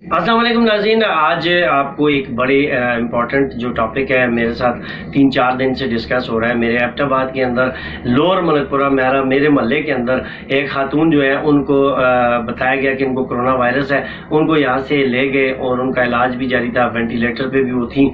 अस्सलाम वालेकुम नाज़रीन, आज आपको एक बड़े इम्पॉर्टेंट जो टॉपिक है मेरे साथ 3-4 दिन से डिस्कस हो रहा है। मेरे एबटाबाद के अंदर लोअर मलकपुरा मेरे मोहल्ले के अंदर एक खातून जो है उनको बताया गया कि उनको कोरोना वायरस है। उनको यहाँ से ले गए और उनका इलाज भी जारी था, वेंटिलेटर पे भी वो थी।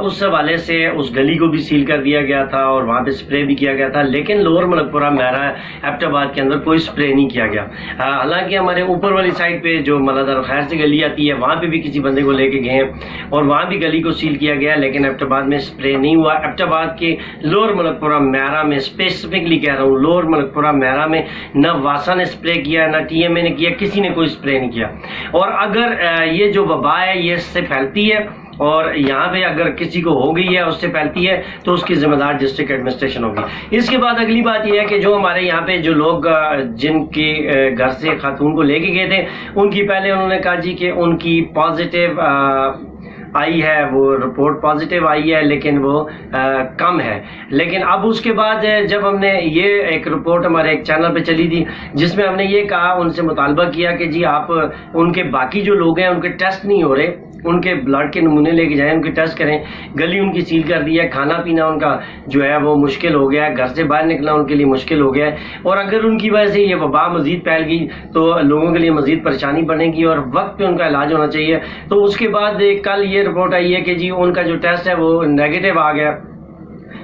उस हवाले से उस गली को भी सील कर दिया गया था और वहाँ पे स्प्रे भी किया गया था, लेकिन लोअर मलकपुरा एबटाबाद के अंदर कोई स्प्रे नहीं किया गया। हालांकि हमारे ऊपर वाली साइड पे जो मलादार खैर से गली आती है वहाँ पे भी किसी बंदे को लेके गए हैं और वहाँ भी गली को सील किया गया, लेकिन एबटाबाद में स्प्रे नहीं हुआ। एबटाबाद के लोअर मलकपुरा मेरा में स्पेसिफिकली कह रहा हूँ, लोअर मलकपुरा मेरा में न वासा ने स्प्रे किया, न TMA ने किया, किसी ने कोई स्प्रे नहीं किया। और अगर ये जो वबा है ये इससे फैलती है और यहाँ पे अगर किसी को हो गई है उससे फैलती है तो उसकी जिम्मेदार डिस्ट्रिक्ट एडमिनिस्ट्रेशन होगी। इसके बाद अगली बात यह है कि जो हमारे यहाँ पे जो लोग जिनके घर से खातून को लेके गए थे उनकी पहले उन्होंने कहा जी कि उनकी पॉजिटिव आई है, वो रिपोर्ट पॉजिटिव आई है, लेकिन वो कम है। लेकिन अब उसके बाद जब हमने ये एक रिपोर्ट हमारे एक चैनल पे चली थी जिसमें हमने ये कहा, उनसे मुतालबा किया कि जी आप उनके बाकी जो लोग हैं उनके टेस्ट नहीं हो रहे, उनके ब्लड के नमूने लेके जाएं, उनके टेस्ट करें। गली उनकी सील कर दी है, खाना पीना उनका जो है वो मुश्किल हो गया है, घर से बाहर निकलना उनके लिए मुश्किल हो गया है। और अगर उनकी वजह से ये वबा मजीद फैल गई तो लोगों के लिए मजीद परेशानी बनेगी और वक्त पे उनका इलाज होना चाहिए। तो उसके बाद कल ये रिपोर्ट आई है कि जी उनका जो टेस्ट है वो नेगेटिव आ गया,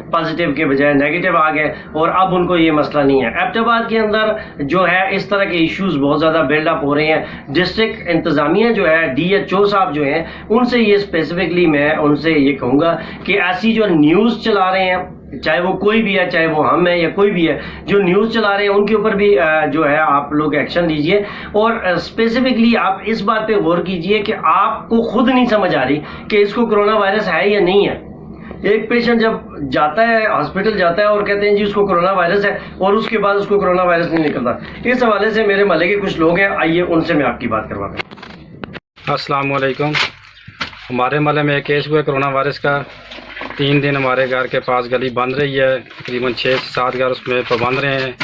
पॉजिटिव के बजाय नेगेटिव आ गए और अब उनको ये मसला नहीं है। एबटाबाद के अंदर जो है इस तरह के इश्यूज बहुत ज़्यादा बिल्डअप हो रहे हैं। डिस्ट्रिक्ट इंतज़ामिया जो है, DHO साहब जो हैं, उनसे ये स्पेसिफिकली मैं उनसे ये कहूँगा कि ऐसी जो न्यूज़ चला रहे हैं, चाहे वो कोई भी है, चाहे वो हम है या कोई भी है, जो न्यूज़ चला रहे हैं उनके ऊपर भी जो है आप लोग एक्शन लीजिए। और स्पेसिफिकली आप इस बात पे गौर कीजिए कि आपको खुद नहीं समझ आ रही कि इसको कोरोना वायरस है या नहीं है। एक पेशेंट जब जाता है हॉस्पिटल जाता है और कहते हैं जी उसको कोरोना वायरस है और उसके बाद उसको कोरोना वायरस नहीं निकलता। इस हवाले से मेरे महल्ले के कुछ लोग हैं, आइए उनसे मैं आपकी बात करवाता हूँ। अस्सलाम वालेकुम। हमारे महल्ले में एक केस हुआ है कोरोना वायरस का। 3 दिन हमारे घर के पास गली बंद रही है, तकरीबन 6 से 7 घर उसमें पाबंद रहे हैं।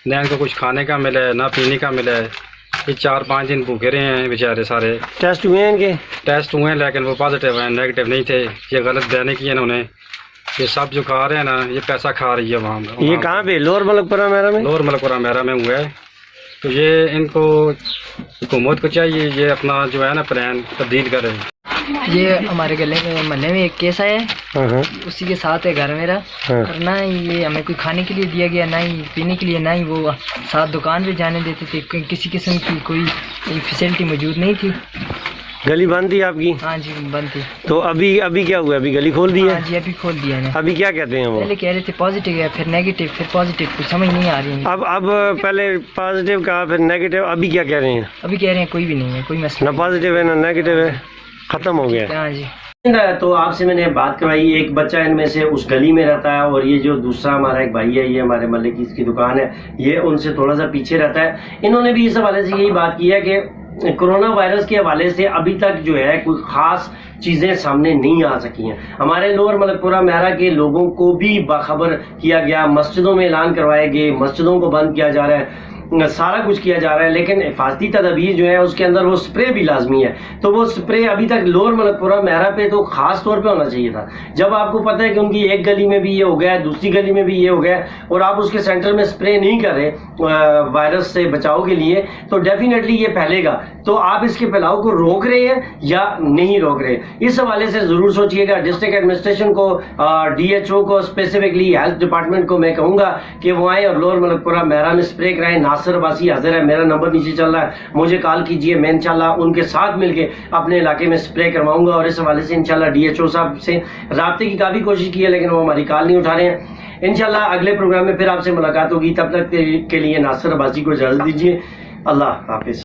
न इनको कुछ खाने का मिला है, ना पीने का मिला है। ये 4-5 दिन भूखे रहे हैं बेचारे सारे। टेस्ट हुए हैं इनके? टेस्ट हुए हैं लेकिन वो पॉजिटिव हैं, नेगेटिव नहीं थे। ये गलत बयानी की है इन्होंने। ये सब जो खा रहे हैं ना, ये पैसा खा रही है वहाँ। ये कहाँ पे? लोअर मलकपुरा मेरा में? लोअर मलकपुरा मेरा में हुआ है। तो ये इनको हुकूमत को चाहिए ये अपना जो है ना प्लान तब्दील करें। ये हमारे गले में महल्ले में एक केस आया है, उसी के साथ है घर मेरा। और ना ये हमें कोई खाने के लिए दिया गया, ना ही पीने के लिए, ना ही वो साथ दुकान पे जाने देते थे। किसी किस्म की कोई फैसिलिटी मौजूद नहीं थी। गली बंद थी आपकी? हाँ जी बंद थी। तो अभी क्या हुआ? अभी गली खोल दी है? हाँ जी अभी खोल दिया है। अभी क्या कहते हैं वो? पहले कह रहे थे पॉजिटिव है, फिर नेगेटिव, फिर पॉजिटिव, कुछ समझ नहीं आ रही है। अब पहले पॉजिटिव कहा, फिर नेगेटिव, अभी क्या कह रहे हैं? अभी कह रहे हैं कोई भी नहीं है, कोई मसला ना पॉजिटिव है ना नेगेटिव है, खत्म हो गया। हाँ जी। तो आपसे मैंने बात करवाई, एक बच्चा इनमें से उस गली में रहता है और ये जो दूसरा हमारा एक भाई है, ये हमारे महल्ले की इसकी दुकान है, ये उनसे थोड़ा सा पीछे रहता है। इन्होंने भी इस हवाले से यही बात की है कि कोरोना वायरस के हवाले से अभी तक जो है कोई खास चीज़ें सामने नहीं आ सकी हैं। हमारे लोअर मलकपुरा मेरा के लोगों को भी बाखबर किया गया, मस्जिदों में ऐलान करवाए गए, मस्जिदों को बंद किया जा रहा है, सारा कुछ किया जा रहा है, लेकिन हिफाजती तदबीर जो है उसके अंदर वो स्प्रे भी लाजमी है। तो वो स्प्रे अभी तक लोअर मलकपुरा मेरा पे तो खास तौर पे होना चाहिए था। जब आपको पता है कि उनकी एक गली में भी ये हो गया, दूसरी गली में भी ये हो गया और आप उसके सेंटर में स्प्रे नहीं कर रहे वायरस से बचाव के लिए, तो डेफिनेटली ये फैलेगा। तो आप इसके फैलाव को रोक रहे हैं या नहीं रोक रहे, इस हवाले से जरूर सोचिएगा। डिस्ट्रिक्ट एडमिनिस्ट्रेशन को, DHO को, स्पेसिफिकली हेल्थ डिपार्टमेंट को मैं कहूँगा कि वो आए और लोअर मलकपुरा मेरा में स्प्रे कराएं। नासिर अब्बासी हाजिर है, मेरा नंबर नीचे चल रहा है, मुझे कॉल कीजिए, मैं इंशाल्लाह उनके साथ मिलके अपने इलाके में स्प्रे करवाऊंगा। और इस हवाले से इंशाल्लाह DHO साहब से राब्ते की काफ़ी कोशिश की है लेकिन वो हमारी कॉल नहीं उठा रहे हैं। इंशाल्लाह अगले प्रोग्राम में फिर आपसे मुलाकात होगी, तब तक के लिए नासिर अब्बासी को इजाज़त दीजिए। अल्लाह हाफिज़।